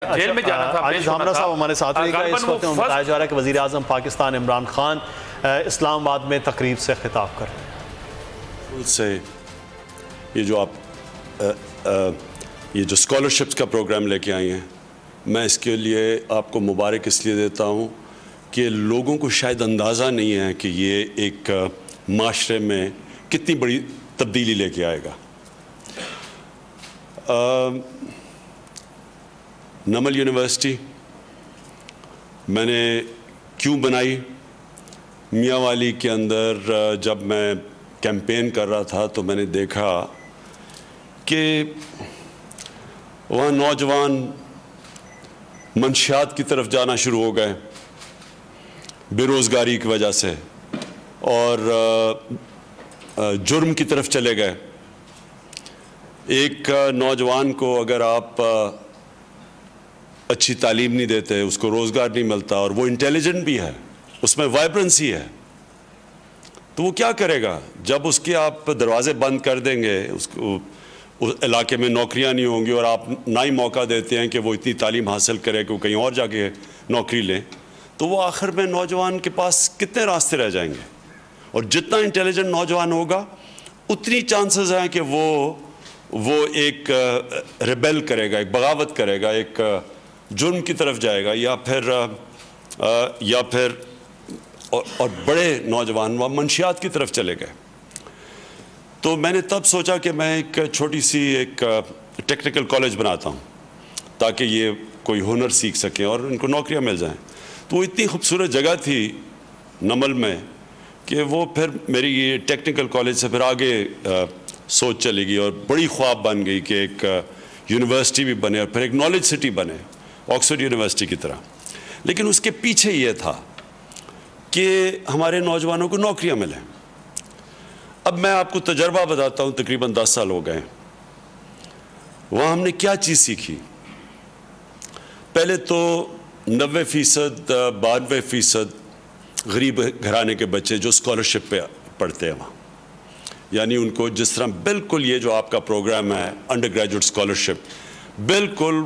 Jail میں جانا تھا. ذامرہ صاحب ہمارے ساتھ رہے گا. اس وقت بتایا جا رہا ہے کہ وزیر اعظم پاکستان عمران خان اسلام آباد میں تقریب سے خطاب کر رہے ہیں. سے یہ جو آپ یہ جو اسکالرشپس کا پروگرام لے کے آئی ہیں، میں اس کے لیے آپ کو مبارک اس لیے دیتا ہوں کہ لوگوں کو شاید اندازہ نہیں ہے کہ یہ ایک معاشرے میں کتنی بڑی تبدیلی لے کے آئے گا. نمل یونیورسٹی میں نے کیوں بنائی؟ میاں والی کے اندر جب میں کیمپین کر رہا تھا تو میں نے دیکھا کہ وہاں نوجوان منشیات کی طرف جانا شروع ہو گئے بے روزگاری کی وجہ سے، اور جرم کی طرف چلے گئے. ایک نوجوان کو اگر آپ اچھی تعلیم نہیں دیتے، اس کو روزگار نہیں ملتا، اور وہ انٹیلیجنٹ بھی ہے، اس میں وائبرنسی ہے، تو وہ کیا کرے گا؟ جب اس کے آپ دروازے بند کر دیں گے، اس کو اس علاقے میں نوکریاں نہیں ہوں گی، اور آپ نہ ہی موقع دیتے ہیں کہ وہ اتنی تعلیم حاصل کرے کہ وہ کہیں اور جا کے نوکری لیں، تو وہ آخر میں نوجوان کے پاس کتنے راستے رہ جائیں گے. اور جتنا انٹیلیجنٹ نوجوان ہوگا اتنی چانسز ہیں کہ وہ ایک ریبیل کرے گا، ایک بغاوت کرے گا، ایک جرم کی طرف جائے گا، یا پھر اور بڑے نوجوان وہ منشیات کی طرف چلے گئے. تو میں نے تب سوچا کہ میں ایک چھوٹی سی ایک ٹیکنیکل کالج بناتا ہوں تاکہ یہ کوئی ہنر سیکھ سکیں اور ان کو نوکریاں مل جائیں. تو وہ اتنی خوبصورت جگہ تھی نمل میں کہ وہ پھر میری یہ ٹیکنیکل کالج سے پھر آگے سوچ چلی گئی اور بڑی خواب بن گئی کہ ایک یونیورسٹی بھی بنے اور پھر ایک نالج سٹی بنے آکسفورڈ یونیورسٹی کی طرح. لیکن اس کے پیچھے یہ تھا کہ ہمارے نوجوانوں کو نوکریاں ملیں. اب میں آپ کو تجربہ بتاتا ہوں، تقریباً 10 سال ہو گئے. وہاں ہم نے کیا چیز سیکھی؟ پہلے تو 90% 92% غریب گھرانے کے بچے جو اسکالرشپ پہ پڑھتے ہیں وہاں، یعنی ان کو جس طرح بالکل یہ جو آپ کا پروگرام ہے انڈر گریجویٹ اسکالرشپ، بالکل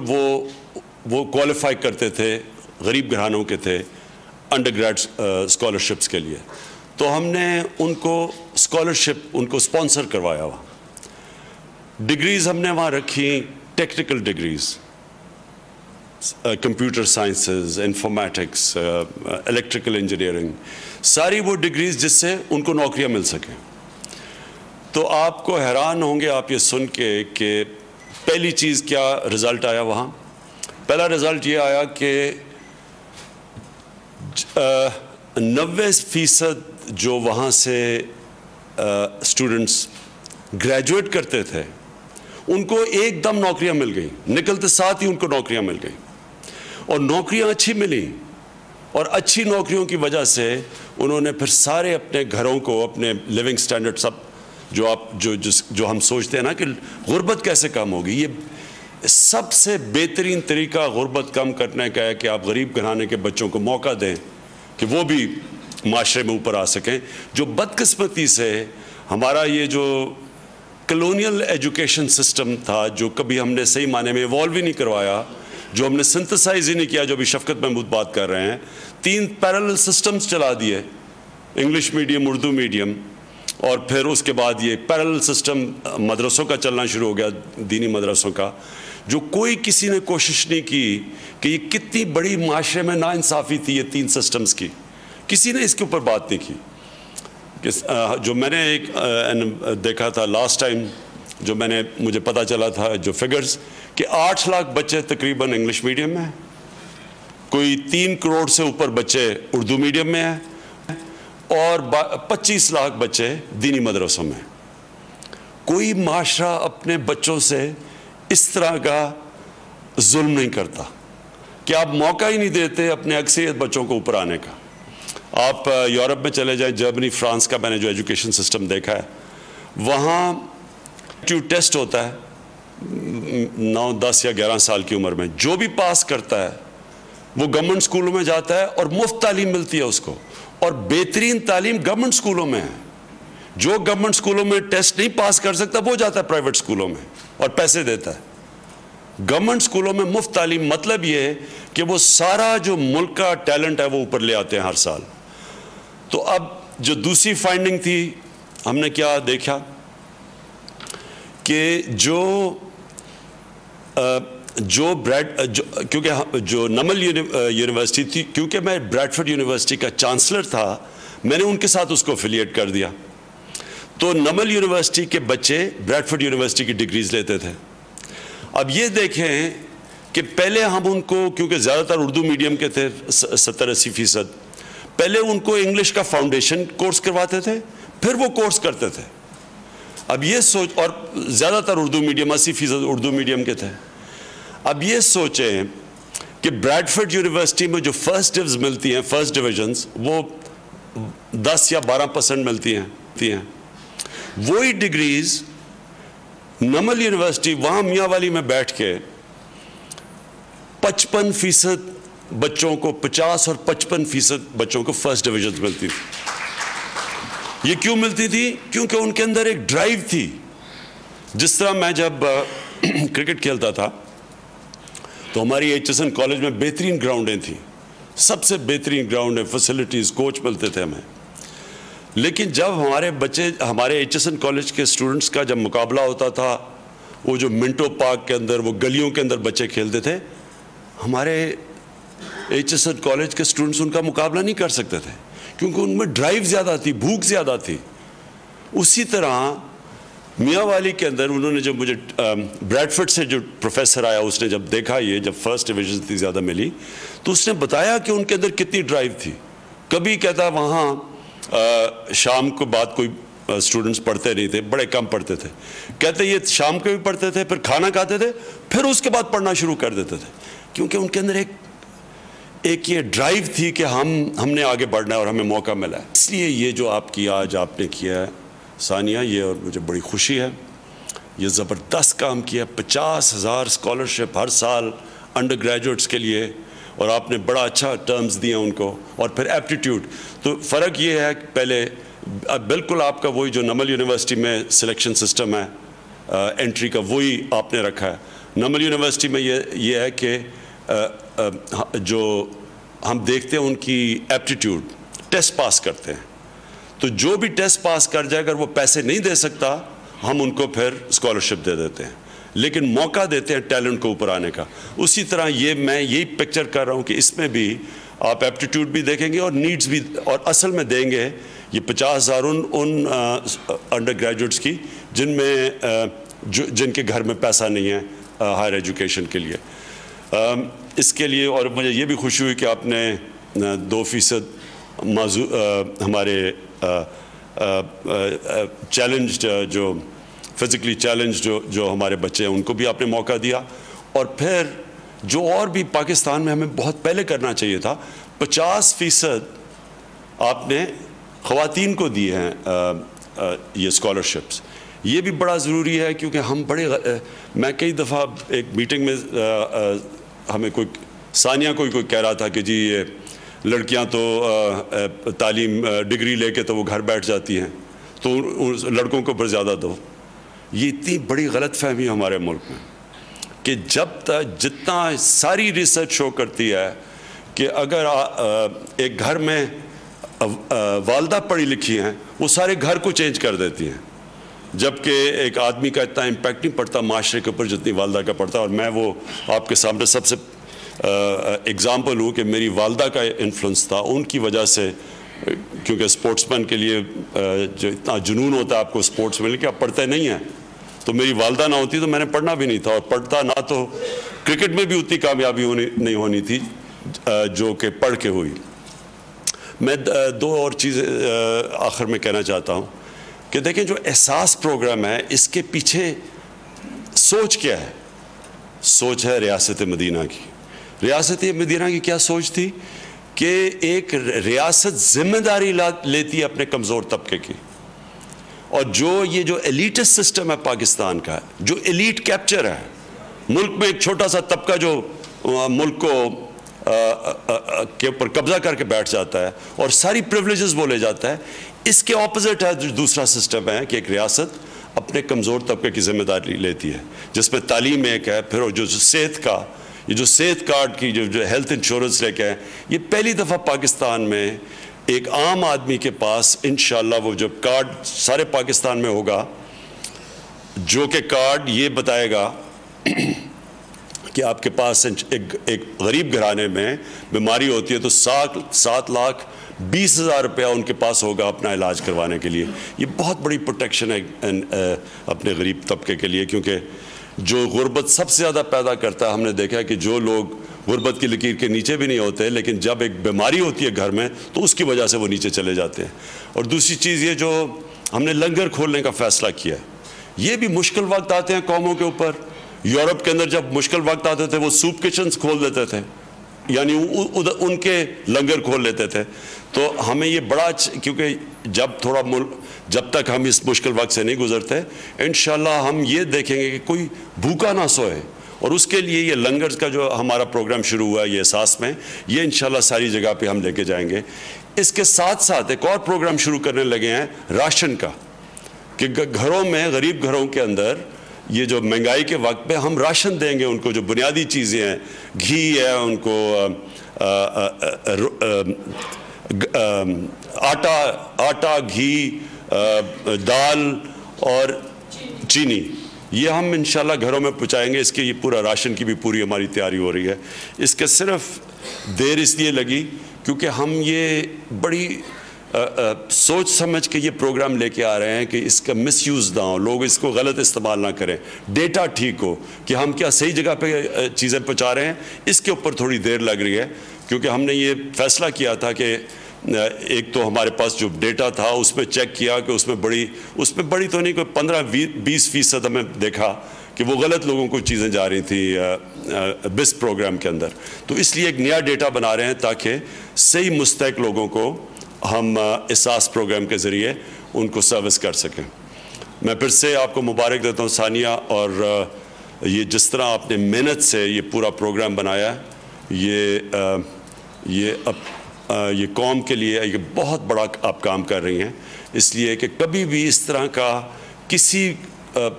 وہ کوالیفائی کرتے تھے، غریب گھرانوں کے تھے انڈر گریڈ اسکالرشپس کے لیے. تو ہم نے ان کو اسکالرشپ ان کو اسپانسر کروایا. وہاں ڈگریز ہم نے وہاں رکھی، technical degrees, computer sciences, informatics, electrical engineering, ساری وہ ڈگریز جس سے ان کو نوکریاں مل سکیں. تو آپ کو حیران ہوں گے آپ یہ سن کے کہ پہلی چیز کیا رزلٹ آیا وہاں. پہلا رزلٹ یہ آیا کہ 90% جو وہاں سے اسٹوڈنٹس گریجویٹ کرتے تھے ان کو ایک دم نوکریاں مل گئیں، نکلتے ساتھ ہی ان کو نوکریاں مل گئیں، اور نوکریاں اچھی ملیں. اور اچھی نوکریوں کی وجہ سے انہوں نے پھر سارے اپنے گھروں کو، اپنے لیونگ سٹینڈرڈ، سب جو ہم سوچتے ہیں نا کہ غربت کیسے کم ہوگی، یہ سب سے بہترین طریقہ غربت کم کرنے کا ہے کہ آپ غریب گھرانے کے بچوں کو موقع دیں کہ وہ بھی معاشرے میں اوپر آ سکیں. جو بدقسمتی سے ہمارا یہ جو کلونیل ایجوکیشن سسٹم تھا، جو کبھی ہم نے صحیح معنی میں ایوالو ہی نہیں کروایا، جو ہم نے سنتھسائز ہی نہیں کیا، جو بھی شفقت محمود بات کر رہے ہیں، 3 پیرلل سسٹمز چلا دیے، انگلش میڈیم، اردو میڈیم، اور پھر اس کے بعد یہ پیرلل سسٹم مدرسوں کا چلنا شروع ہو گیا، دینی مدرسوں کا، جو کوئی کسی نے کوشش نہیں کی کہ یہ کتنی بڑی معاشرے میں ناانصافی تھی یہ 3 سسٹمز کی. کسی نے اس کے اوپر بات نہیں کی. جو میں نے ایک دیکھا تھا لاسٹ ٹائم، جو مجھے پتہ چلا تھا جو فگرز، کہ 8 لاکھ بچے تقریباً انگلش میڈیم میں ہیں، کوئی 3 کروڑ سے اوپر بچے اردو میڈیم میں ہیں، اور 25 لاکھ بچے دینی مدرسوں میں. کوئی معاشرہ اپنے بچوں سے اس طرح کا ظلم نہیں کرتا کہ آپ موقع ہی نہیں دیتے اپنے اکثریت بچوں کو اوپر آنے کا. آپ یورپ میں چلے جائیں، جرمنی، فرانس کا میں نے جو ایجوکیشن سسٹم دیکھا ہے، وہاں ٹیسٹ ہوتا ہے 9، 10 یا 11 سال کی عمر میں. جو بھی پاس کرتا ہے وہ گورنمنٹ اسکولوں میں جاتا ہے اور مفت تعلیم ملتی ہے اس کو، اور بہترین تعلیم گورنمنٹ اسکولوں میں ہے. جو گورنمنٹ اسکولوں میں ٹیسٹ نہیں پاس کر سکتا وہ جاتا ہے پرائیویٹ اسکولوں میں اور پیسے دیتا ہے. گورنمنٹ اسکولوں میں مفت تعلیم مطلب یہ ہے کہ وہ سارا جو ملک کا ٹیلنٹ ہے وہ اوپر لے آتے ہیں ہر سال. تو اب جو دوسری فائنڈنگ تھی, ہم نے کیا دیکھا کہ کیونکہ جو نمل یونیورسٹی تھی, کیونکہ میں بریڈفورڈ یونیورسٹی کا چانسلر تھا, میں نے ان کے ساتھ اس کو افیلیٹ کر دیا. تو نمل یونیورسٹی کے بچے بریڈفورڈ یونیورسٹی کی ڈگریز لیتے تھے. اب یہ دیکھیں کہ پہلے ہم ان کو, کیونکہ زیادہ تر اردو میڈیم کے تھے 70-80%, پہلے ان کو انگلش کا فاؤنڈیشن کورس کرواتے تھے, پھر وہ کورس کرتے تھے. اب یہ سوچ, اور زیادہ تر اردو میڈیم 80% اردو میڈیم کے تھے. اب یہ سوچیں کہ بریڈفورڈ یونیورسٹی میں جو فرسٹ ڈویژ ملتی ہیں, فرسٹ ڈویژنز, وہ 10 یا 12% ملتی ہیں. وہی ڈگریز نمل یونیورسٹی وہاں میاں والی میں بیٹھ کے 55% بچوں کو, 50 اور 55% بچوں کو فرسٹ ڈویژنز ملتی تھی. یہ کیوں ملتی تھی؟ کیونکہ ان کے اندر ایک ڈرائیو تھی. جس طرح میں جب کرکٹ کھیلتا تھا تو ہماری ایچ ایس این کالج میں بہترین گراؤنڈیں تھیں, سب سے بہترین گراؤنڈیں, فیسلٹیز, کوچ ملتے تھے ہمیں. لیکن جب ہمارے بچے, ہمارے ایچ ایس این کالج کے اسٹوڈنٹس کا جب مقابلہ ہوتا تھا, وہ جو منٹو پارک کے اندر, وہ گلیوں کے اندر بچے کھیلتے تھے, ہمارے ایچ ایس این کالج کے اسٹوڈنٹس ان کا مقابلہ نہیں کر سکتے تھے, کیونکہ ان میں ڈرائیو زیادہ تھی, بھوک زیادہ تھی. اسی طرح میاں والی کے اندر انہوں نے, جب مجھے بریڈفورڈ سے جو پروفیسر آیا, اس نے جب دیکھا یہ, جب فرسٹ ڈویژن اتنی زیادہ ملی, تو اس نے بتایا کہ ان کے اندر کتنی ڈرائیو تھی. کبھی کہتا وہاں شام کو بعد کوئی اسٹوڈنٹس پڑھتے نہیں تھے, بڑے کم پڑھتے تھے. کہتے یہ شام کو بھی پڑھتے تھے, پھر کھانا کھاتے تھے, پھر اس کے بعد پڑھنا شروع کر دیتے تھے, کیونکہ ان کے اندر ایک یہ ڈرائیو تھی کہ ہم نے آگے بڑھنا ہے اور ہمیں موقع ملا ہے. اس لیے یہ جو آج آپ نے کیا ہے ثانیہ, یہ اور مجھے بڑی خوشی ہے, یہ زبردست کام کیا. 50,000 اسکالرشپ ہر سال انڈر گریجویٹس کے لیے, اور آپ نے بڑا اچھا ٹرمز دیا ان کو. اور پھر ایپٹیٹیوڈ, تو فرق یہ ہے کہ پہلے بالکل آپ کا وہی جو نمل یونیورسٹی میں سلیکشن سسٹم ہے انٹری کا, وہی آپ نے رکھا ہے. نمل یونیورسٹی میں یہ ہے کہ جو ہم دیکھتے ہیں ان کی ایپٹیٹیوڈ, ٹیسٹ پاس کرتے ہیں, تو جو بھی ٹیسٹ پاس کر جائے, اگر وہ پیسے نہیں دے سکتا, ہم ان کو پھر اسکالرشپ دے دیتے ہیں, لیکن موقع دیتے ہیں ٹیلنٹ کو اوپر آنے کا. اسی طرح میں یہی پکچر کر رہا ہوں کہ اس میں بھی آپ ایپٹیٹیوڈ بھی دیکھیں گے اور نیڈز بھی, اور اصل میں دیں گے یہ 50,000 ان انڈر گریجویٹس کی جن کے گھر میں پیسہ نہیں ہے ہائر ایجوکیشن کے لیے. اس کے لیے, اور مجھے یہ بھی خوشی ہوئی کہ آپ نے 2% ہمارے چیلنجڈ, جو فزیکلی چیلنج جو ہمارے بچے ہیں, ان کو بھی آپ نے موقع دیا. اور پھر جو اور بھی پاکستان میں ہمیں بہت پہلے کرنا چاہیے تھا, 50% آپ نے خواتین کو دیے ہیں یہ اسکالرشپس. یہ بھی بڑا ضروری ہے, کیونکہ ہم میں کئی دفعہ ایک میٹنگ میں ہمیں ثانیہ کوئی کہہ رہا تھا کہ جی یہ لڑکیاں تو تعلیم ڈگری لے کے تو وہ گھر بیٹھ جاتی ہیں, تو لڑکوں کو پر زیادہ دو. یہ اتنی بڑی غلط فہمی ہمارے ملک میں کہ جتنا ساری ریسرچ شو کرتی ہے کہ اگر ایک گھر میں والدہ پڑھی لکھی ہیں, وہ سارے گھر کو چینج کر دیتی ہیں, جبکہ ایک آدمی کا اتنا امپیکٹ نہیں پڑتا معاشرے کے اوپر جتنی والدہ کا پڑتا. اور میں وہ آپ کے سامنے سب سے اگزامپل ہوں کہ میری والدہ کا انفلوئنس تھا, ان کی وجہ سے, کیونکہ اسپورٹس مین کے لیے جو اتنا جنون ہوتا ہے آپ کو اسپورٹس میں, کہ آپ پڑھتے نہیں ہیں, تو میری والدہ نہ ہوتی تو میں نے پڑھنا بھی نہیں تھا, اور پڑھتا نہ تو کرکٹ میں بھی اتنی کامیابی نہیں ہونی تھی جو کہ پڑھ کے ہوئی. میں 2 اور چیزیں آخر میں کہنا چاہتا ہوں کہ دیکھیں جو احساس پروگرام ہے, اس کے پیچھے سوچ کیا ہے؟ سوچ ہے ریاست مدینہ کی. ریاست مدینہ کی کیا سوچ تھی کہ ایک ریاست ذمہ داری لیتی ہے اپنے کمزور طبقے کی, اور یہ جو ایلیٹس سسٹم ہے پاکستان کا, جو ایلیٹ کیپچر ہے, ملک میں ایک چھوٹا سا طبقہ جو ملک کو کے اوپر قبضہ کر کے بیٹھ جاتا ہے اور ساری پریولیجز وہ لے جاتا ہے, اس کے اپوزٹ ہے دوسرا سسٹم ہے کہ ایک ریاست اپنے کمزور طبقے کی ذمہ داری لیتی ہے، جس میں تعلیم ایک ہے، پھر جو صحت کا، یہ جو صحت کارڈ کی جو ہیلتھ انشورنس لے کے ہے، یہ پہلی دفعہ پاکستان میں ایک عام آدمی کے پاس انشاءاللہ وہ جو کارڈ سارے پاکستان میں ہوگا، جو کہ کارڈ یہ بتائے گا کہ آپ کے پاس ایک غریب گھرانے میں بیماری ہوتی ہے تو 7,20,000 روپیہ ان کے پاس ہوگا اپنا علاج کروانے کے لیے۔ یہ بہت بڑی پروٹیکشن ہے اپنے غریب طبقے کے لیے، کیونکہ جو غربت سب سے زیادہ پیدا کرتا ہے، ہم نے دیکھا ہے کہ جو لوگ غربت کی لکیر کے نیچے بھی نہیں ہوتے، لیکن جب ایک بیماری ہوتی ہے گھر میں تو اس کی وجہ سے وہ نیچے چلے جاتے ہیں۔ اور دوسری چیز یہ جو ہم نے لنگر کھولنے کا فیصلہ کیا ہے، یہ بھی مشکل وقت آتے ہیں قوموں کے اوپر۔ یورپ کے اندر جب مشکل وقت آتے تھے وہ سوپ کچنز کھول دیتے تھے، یعنی ان کے لنگر کھول لیتے تھے۔ تو ہمیں یہ بڑا، کیونکہ جب تک ہم اس مشکل وقت سے نہیں گزرتے، انشاءاللہ ہم یہ دیکھیں گے کہ کوئی بھوکا نہ سوئے، اور اس کے لیے یہ لنگرز کا جو ہمارا پروگرام شروع ہوا ہے یہ احساس میں، یہ انشاءاللہ ساری جگہ پہ ہم لے کے جائیں گے۔ اس کے ساتھ ساتھ ایک اور پروگرام شروع کرنے لگے ہیں راشن کا، کہ گھروں میں، غریب گھروں کے اندر یہ جو مہنگائی کے وقت پہ ہم راشن دیں گے ان کو، جو بنیادی چیزیں ہیں، گھی ہے، ان کو آٹا، گھی، دال اور چینی، یہ ہم انشاءاللہ گھروں میں پہنچائیں گے۔ اس کے یہ پورا راشن کی بھی پوری ہماری تیاری ہو رہی ہے۔ اس کے صرف دیر اس لیے لگی کیونکہ ہم یہ بڑی سوچ سمجھ کے یہ پروگرام لے کے آ رہے ہیں کہ اس کا مس یوز نہ ہو، لوگ اس کو غلط استعمال نہ کریں، ڈیٹا ٹھیک ہو کہ ہم کیا صحیح جگہ پہ چیزیں پہنچا رہے ہیں۔ اس کے اوپر تھوڑی دیر لگ رہی ہے کیونکہ ہم نے یہ فیصلہ کیا تھا کہ ایک تو ہمارے پاس جو ڈیٹا تھا اس میں چیک کیا کہ اس میں بڑی تو نہیں، کوئی 15-20% ہمیں دیکھا کہ وہ غلط لوگوں کو چیزیں جا رہی تھیں بس پروگرام کے اندر۔ تو اس لیے ایک نیا ڈیٹا بنا رہے ہیں تاکہ صحیح مستحق لوگوں کو ہم احساس پروگرام کے ذریعے ان کو سروس کر سکیں۔ میں پھر سے آپ کو مبارک دیتا ہوں ثانیہ، اور یہ جس طرح آپ نے محنت سے یہ پورا پروگرام بنایا، یہ قوم کے لیے یہ بہت بڑا آپ کام کر رہی ہیں، اس لیے کہ کبھی بھی اس طرح کا کسی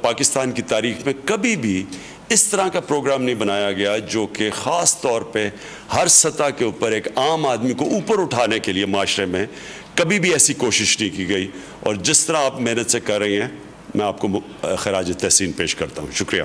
پاکستان کی تاریخ میں کبھی بھی اس طرح کا پروگرام نہیں بنایا گیا جو کہ خاص طور پہ ہر سطح کے اوپر ایک عام آدمی کو اوپر اٹھانے کے لیے معاشرے میں کبھی بھی ایسی کوشش نہیں کی گئی۔ اور جس طرح آپ محنت سے کر رہی ہیں، میں آپ کو خراج تحسین پیش کرتا ہوں۔ شکریہ۔